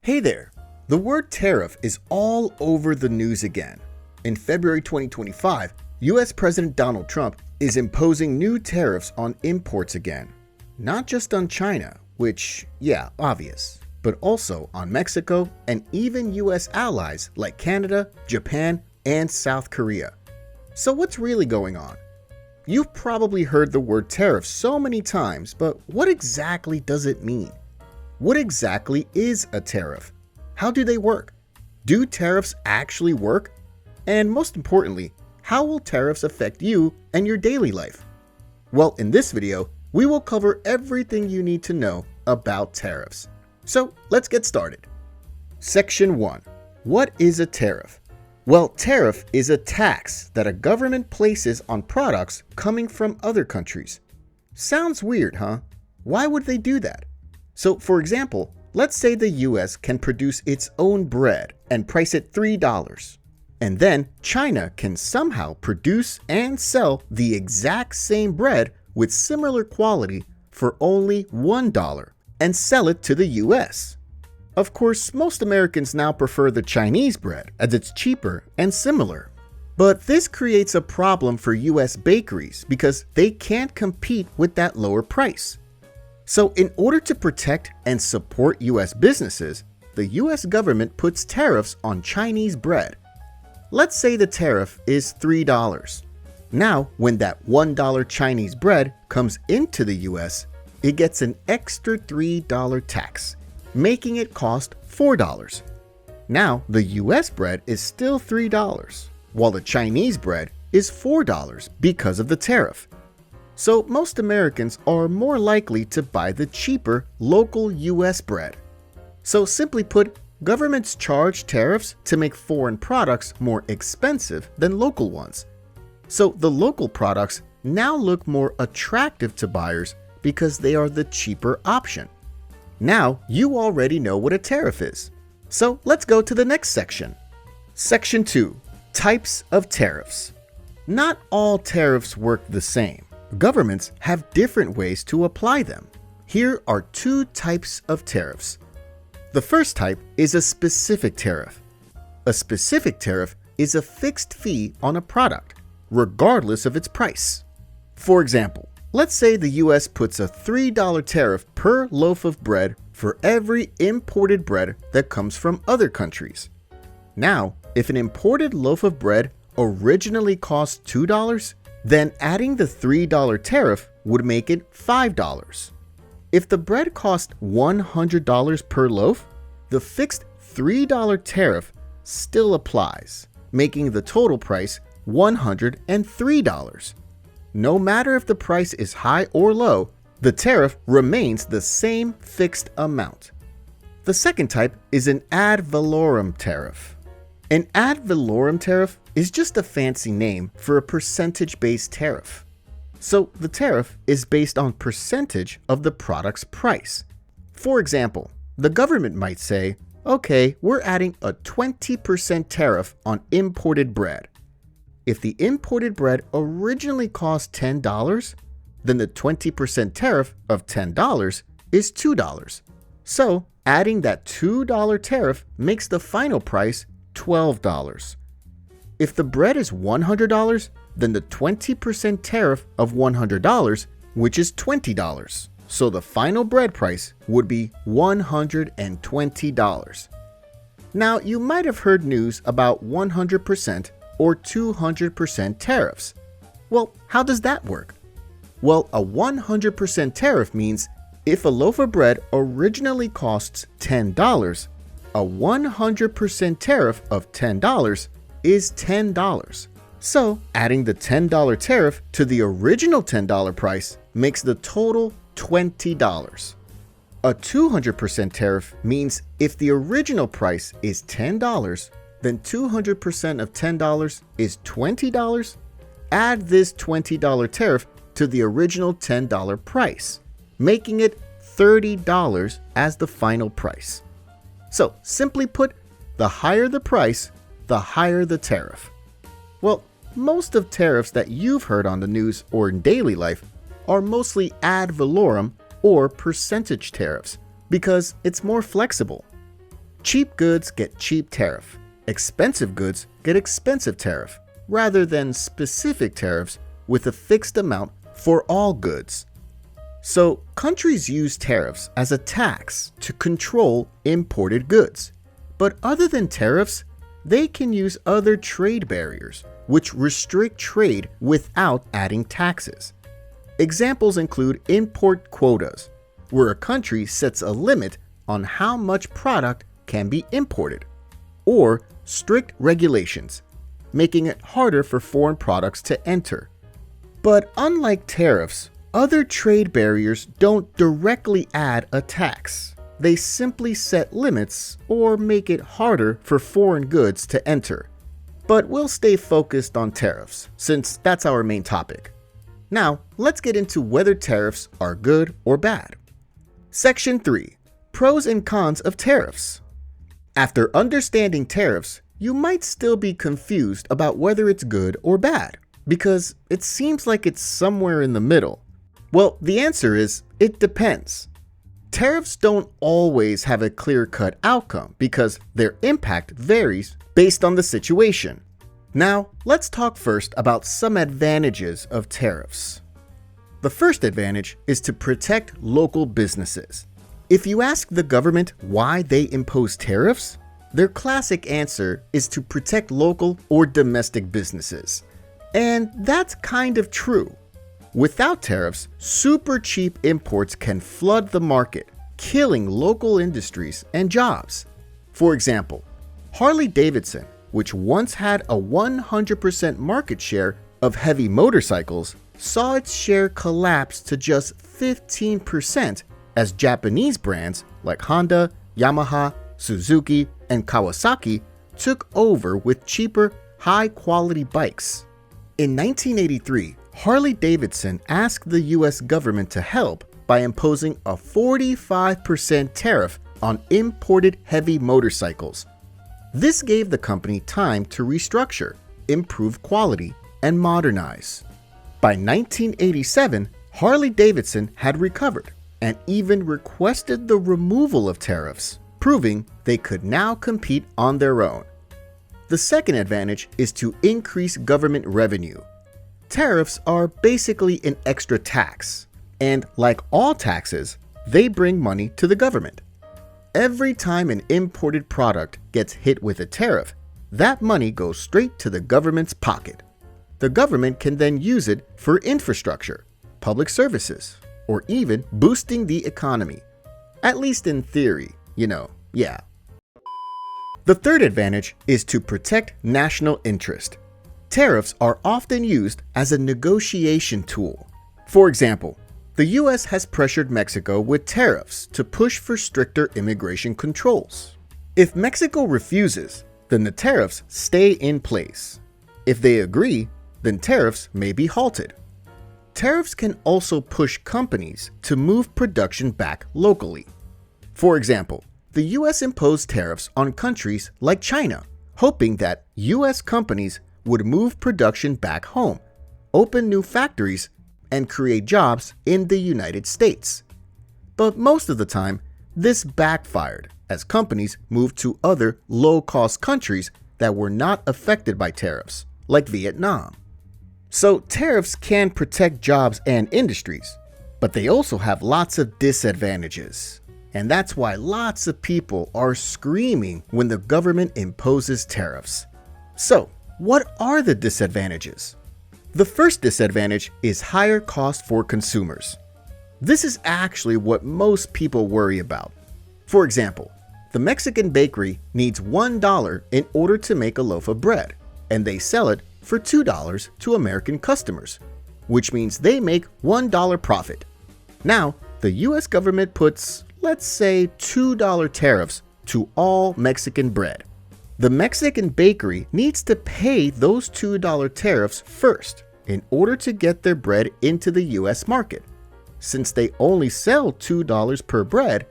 Hey there! The word tariff is all over the news again. In February 2025, U.S. President Donald Trump is imposing new tariffs on imports again. Not just on China, which, yeah, obvious, but also on Mexico and even U.S. allies like Canada, Japan, and South Korea. So what's really going on? You've probably heard the word tariff so many times, but what exactly does it mean? What exactly is a tariff? How do they work? Do tariffs actually work? And most importantly, how will tariffs affect you and your daily life? Well, in this video, we will cover everything you need to know about tariffs. So let's get started. Section 1. What is a tariff? Well, tariff is a tax that a government places on products coming from other countries. Sounds weird, huh? Why would they do that? So, for example, let's say the US can produce its own bread and price it $3. And then China can somehow produce and sell the exact same bread with similar quality for only $1 and sell it to the US. Of course, most Americans now prefer the Chinese bread as it's cheaper and similar. But this creates a problem for US bakeries because they can't compete with that lower price. So in order to protect and support US businesses, the US government puts tariffs on Chinese bread. Let's say the tariff is $3. Now, when that $1 Chinese bread comes into the US, it gets an extra $3 tax, making it cost $4. Now, the US bread is still $3, while the Chinese bread is $4 because of the tariff. So most Americans are more likely to buy the cheaper local US bread. So simply put, governments charge tariffs to make foreign products more expensive than local ones. So the local products now look more attractive to buyers because they are the cheaper option. Now you already know what a tariff is. So let's go to the next section. Section 2. Types of tariffs. Not all tariffs work the same. Governments have different ways to apply them. Here are two types of tariffs. The first type is a specific tariff. A specific tariff is a fixed fee on a product, regardless of its price. For example, let's say the US puts a $3 tariff per loaf of bread for every imported bread that comes from other countries. Now, if an imported loaf of bread originally cost $2, then adding the $3 tariff would make it $5. If the bread cost $100 per loaf, the fixed $3 tariff still applies, making the total price $103. No matter if the price is high or low, the tariff remains the same fixed amount. The second type is an ad-valorem tariff. An ad-valorem tariff is just a fancy name for a percentage-based tariff. So the tariff is based on percentage of the product's price. For example, the government might say, okay, we're adding a 20% tariff on imported bread. If the imported bread originally cost $10, then the 20% tariff of $10 is $2. So adding that $2 tariff makes the final price $12. If the bread is $100, then the 20% tariff of $100, which is $20. So the final bread price would be $120. Now, you might have heard news about 100% or 200% tariffs. Well, how does that work? Well, a 100% tariff means if a loaf of bread originally costs $10, a 100% tariff of $10 is $10. So adding the $10 tariff to the original $10 price makes the total $20. A 200% tariff means if the original price is $10, then 200% of $10 is $20. Add this $20 tariff to the original $10 price, making it $30 as the final price. So simply put, the higher the price, the higher the tariff. Well, most of tariffs that you've heard on the news or in daily life are mostly ad valorem or percentage tariffs because it's more flexible. Cheap goods get cheap tariff. Expensive goods get expensive tariff, rather than specific tariffs with a fixed amount for all goods. So, countries use tariffs as a tax to control imported goods. But other than tariffs, they can use other trade barriers, which restrict trade without adding taxes. Examples include import quotas, where a country sets a limit on how much product can be imported, or strict regulations, making it harder for foreign products to enter. But unlike tariffs, other trade barriers don't directly add a tax. They simply set limits or make it harder for foreign goods to enter. But we'll stay focused on tariffs, since that's our main topic. Now, let's get into whether tariffs are good or bad. Section 3. Pros and cons of tariffs. After understanding tariffs, you might still be confused about whether it's good or bad, because it seems like it's somewhere in the middle. Well, the answer is, it depends. Tariffs don't always have a clear-cut outcome because their impact varies based on the situation. Now, let's talk first about some advantages of tariffs. The first advantage is to protect local businesses. If you ask the government why they impose tariffs, their classic answer is to protect local or domestic businesses. And that's kind of true. Without tariffs, super cheap imports can flood the market, killing local industries and jobs. For example, Harley-Davidson, which once had a 100% market share of heavy motorcycles, saw its share collapse to just 15% as Japanese brands like Honda, Yamaha, Suzuki, and Kawasaki took over with cheaper, high-quality bikes. In 1983, Harley-Davidson asked the U.S. government to help by imposing a 45% tariff on imported heavy motorcycles. This gave the company time to restructure, improve quality, and modernize. By 1987, Harley-Davidson had recovered and even requested the removal of tariffs, proving they could now compete on their own. The second advantage is to increase government revenue. Tariffs are basically an extra tax, and like all taxes, they bring money to the government. Every time an imported product gets hit with a tariff, that money goes straight to the government's pocket. The government can then use it for infrastructure, public services, or even boosting the economy. At least in theory, yeah. The third advantage is to protect national interest. Tariffs are often used as a negotiation tool. For example, the U.S. has pressured Mexico with tariffs to push for stricter immigration controls. If Mexico refuses, then the tariffs stay in place. If they agree, then tariffs may be halted. Tariffs can also push companies to move production back locally. For example, the U.S. imposed tariffs on countries like China, hoping that U.S. companies would move production back home, open new factories, and create jobs in the United States. But most of the time, this backfired as companies moved to other low-cost countries that were not affected by tariffs, like Vietnam. So tariffs can protect jobs and industries, but they also have lots of disadvantages. And that's why lots of people are screaming when the government imposes tariffs. So, what are the disadvantages? The first disadvantage is higher cost for consumers. This is actually what most people worry about. For example, the Mexican bakery needs $1 in order to make a loaf of bread, and they sell it for $2 to American customers, which means they make $1 profit. Now, the US government puts, let's say, $2 tariffs to all Mexican bread. The Mexican bakery needs to pay those $2 tariffs first in order to get their bread into the US market. Since they only sell $2 per bread,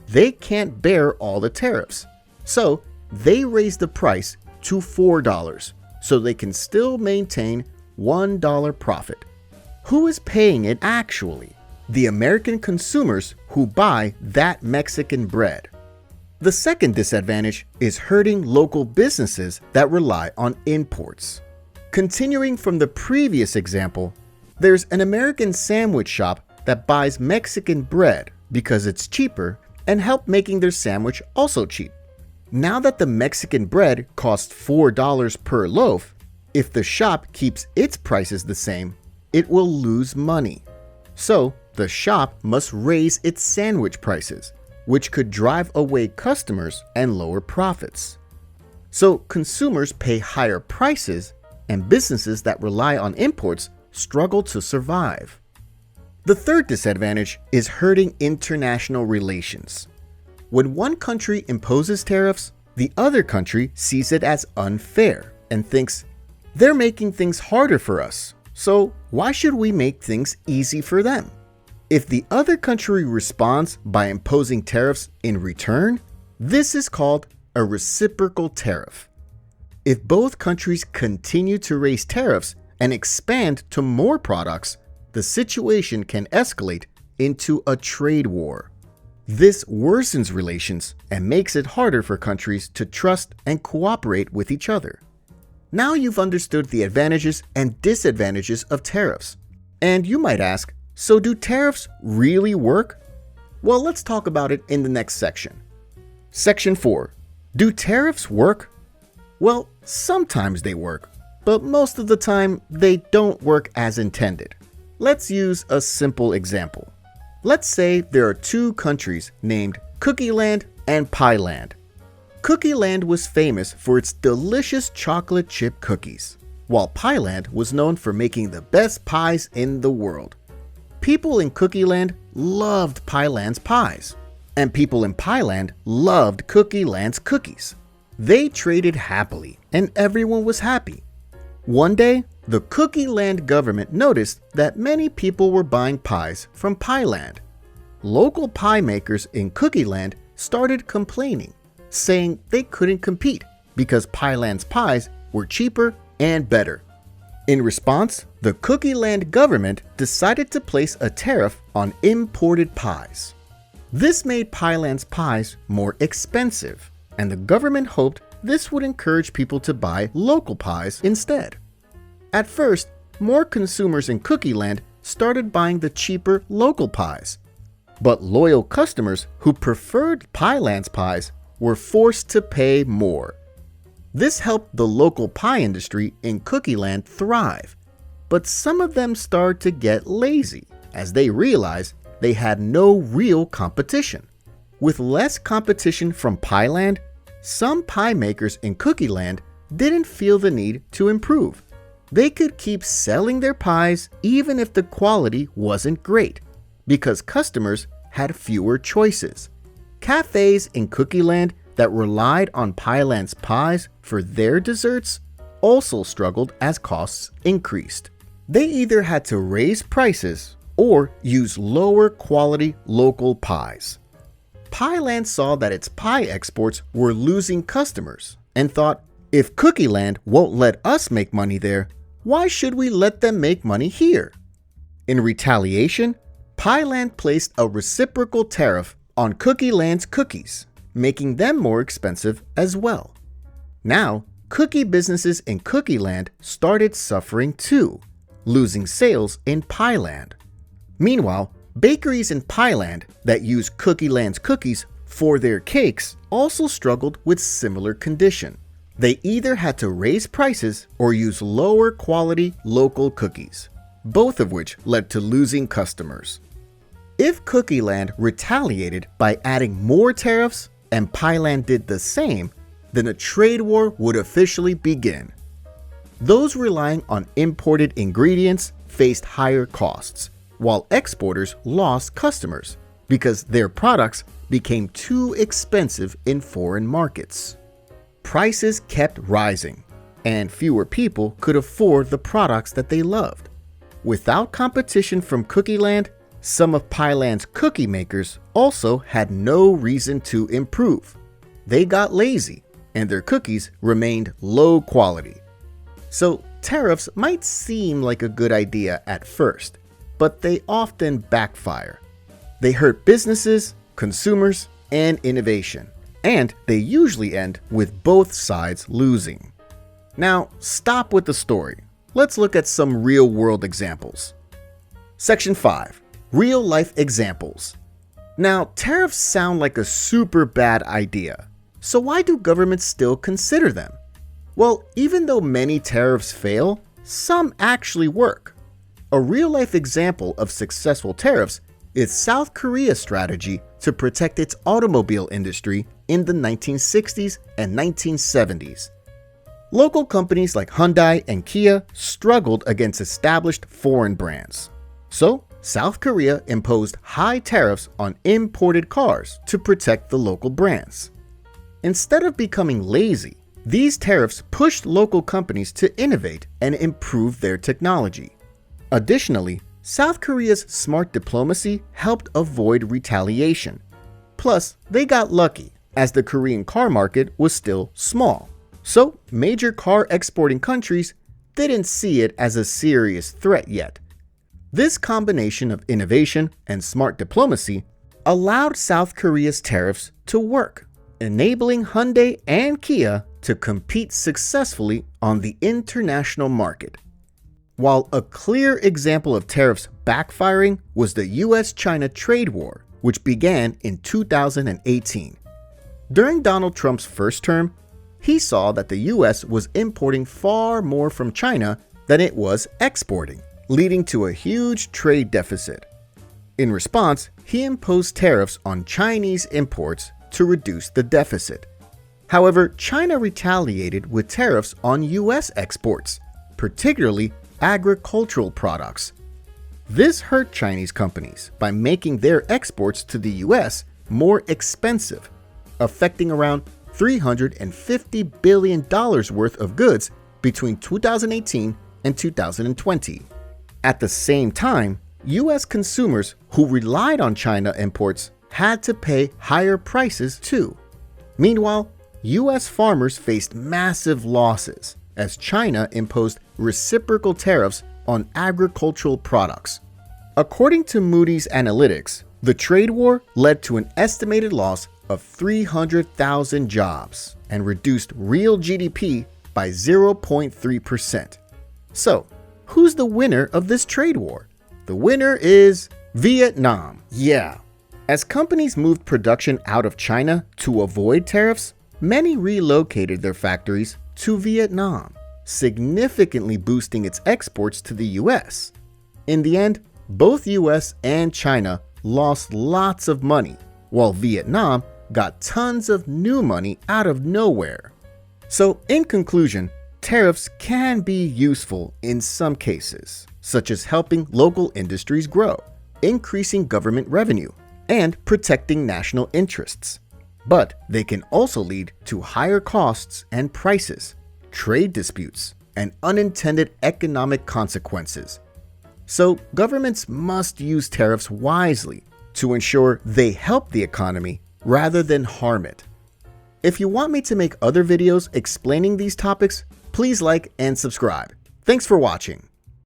they can't bear all the tariffs. So they raise the price to $4 so they can still maintain $1 profit. Who is paying it actually? The American consumers who buy that Mexican bread. The second disadvantage is hurting local businesses that rely on imports. Continuing from the previous example, there's an American sandwich shop that buys Mexican bread because it's cheaper and help making their sandwich also cheap. Now that the Mexican bread costs $4 per loaf, if the shop keeps its prices the same, it will lose money. So the shop must raise its sandwich prices, which could drive away customers and lower profits. So consumers pay higher prices, and businesses that rely on imports struggle to survive. The third disadvantage is hurting international relations. When one country imposes tariffs, the other country sees it as unfair and thinks, they're making things harder for us, so why should we make things easy for them? If the other country responds by imposing tariffs in return, this is called a reciprocal tariff. If both countries continue to raise tariffs and expand to more products, the situation can escalate into a trade war. This worsens relations and makes it harder for countries to trust and cooperate with each other. Now you've understood the advantages and disadvantages of tariffs. And you might ask, so do tariffs really work? Well, let's talk about it in the next section. Section 4. Do tariffs work? Well, sometimes they work, but most of the time they don't work as intended. Let's use a simple example. Let's say there are two countries named Cookie Land and Pie Land. Cookie Land was famous for its delicious chocolate chip cookies, while Pie Land was known for making the best pies in the world. People in Cookie Land loved Pie Land's pies, and people in Pie Land loved Cookie Land's cookies. They traded happily, and everyone was happy. One day, the Cookie Land government noticed that many people were buying pies from Pie Land. Local pie makers in Cookie Land started complaining, saying they couldn't compete because Pie Land's pies were cheaper and better. In response, the Cookie Land government decided to place a tariff on imported pies. This made Pie Land's pies more expensive, and the government hoped this would encourage people to buy local pies instead. At first, more consumers in Cookie Land started buying the cheaper local pies, but loyal customers who preferred Pie Land's pies were forced to pay more. This helped the local pie industry in Cookie Land thrive, but some of them started to get lazy as they realized they had no real competition. With less competition from Pie Land, some pie makers in Cookie Land didn't feel the need to improve. They could keep selling their pies even if the quality wasn't great, because customers had fewer choices. Cafes in Cookie Land that relied on Pie Land's pies for their desserts also struggled as costs increased. They either had to raise prices or use lower quality local pies. Pie Land saw that its pie exports were losing customers and thought, if Cookie Land won't let us make money there, why should we let them make money here? In retaliation, Pie Land placed a reciprocal tariff on Cookie Land's cookies, making them more expensive as well. Now, cookie businesses in Cookie Land started suffering too, losing sales in Pie Land. Meanwhile, bakeries in Pie Land that use Cookie Land's cookies for their cakes also struggled with similar condition. They either had to raise prices or use lower quality local cookies, both of which led to losing customers. If Cookie Land retaliated by adding more tariffs and Pie Land did the same, then a trade war would officially begin. Those relying on imported ingredients faced higher costs, while exporters lost customers because their products became too expensive in foreign markets. Prices kept rising, and fewer people could afford the products that they loved. Without competition from Cookie Land, some of Pie Land's cookie makers also had no reason to improve. They got lazy, and their cookies remained low quality. So tariffs might seem like a good idea at first, but they often backfire. They hurt businesses, consumers, and innovation. and they usually end with both sides losing. Now, stop with the story. Let's look at some real-world examples. Section 5. Real-life examples. Now, tariffs sound like a super bad idea, so why do governments still consider them? Well, even though many tariffs fail, some actually work. A real-life example of successful tariffs is South Korea's strategy to protect its automobile industry in the 1960s and 1970s. Local companies like Hyundai and Kia struggled against established foreign brands. So, South Korea imposed high tariffs on imported cars to protect the local brands. Instead of becoming lazy, these tariffs pushed local companies to innovate and improve their technology. Additionally, South Korea's smart diplomacy helped avoid retaliation. Plus, they got lucky, as the Korean car market was still small. So, major car exporting countries didn't see it as a serious threat yet. This combination of innovation and smart diplomacy allowed South Korea's tariffs to work, enabling Hyundai and Kia to compete successfully on the international market. While a clear example of tariffs backfiring was the U.S. China trade war, which began in 2018. During Donald Trump's first term, he saw that the U.S. was importing far more from China than it was exporting, leading to a huge trade deficit. In response, he imposed tariffs on Chinese imports to reduce the deficit. However, China retaliated with tariffs on U.S. exports, particularly agricultural products. This hurt Chinese companies by making their exports to the US more expensive, affecting around $350 billion worth of goods between 2018 and 2020. At the same time, US consumers who relied on China imports had to pay higher prices too. Meanwhile, US farmers faced massive losses as China imposed reciprocal tariffs on agricultural products. According to Moody's Analytics, the trade war led to an estimated loss of 300,000 jobs and reduced real GDP by 0.3%. So, who's the winner of this trade war? The winner is Vietnam. Yeah. As companies moved production out of China to avoid tariffs, many relocated their factories to Vietnam, significantly boosting its exports to the US. In the end, both US and China lost lots of money, while Vietnam got tons of new money out of nowhere. So, in conclusion, tariffs can be useful in some cases, such as helping local industries grow, increasing government revenue, and protecting national interests. But they can also lead to higher costs and prices, trade disputes, and unintended economic consequences. So governments must use tariffs wisely to ensure they help the economy rather than harm it. If you want me to make other videos explaining these topics, please like and subscribe. Thanks for watching.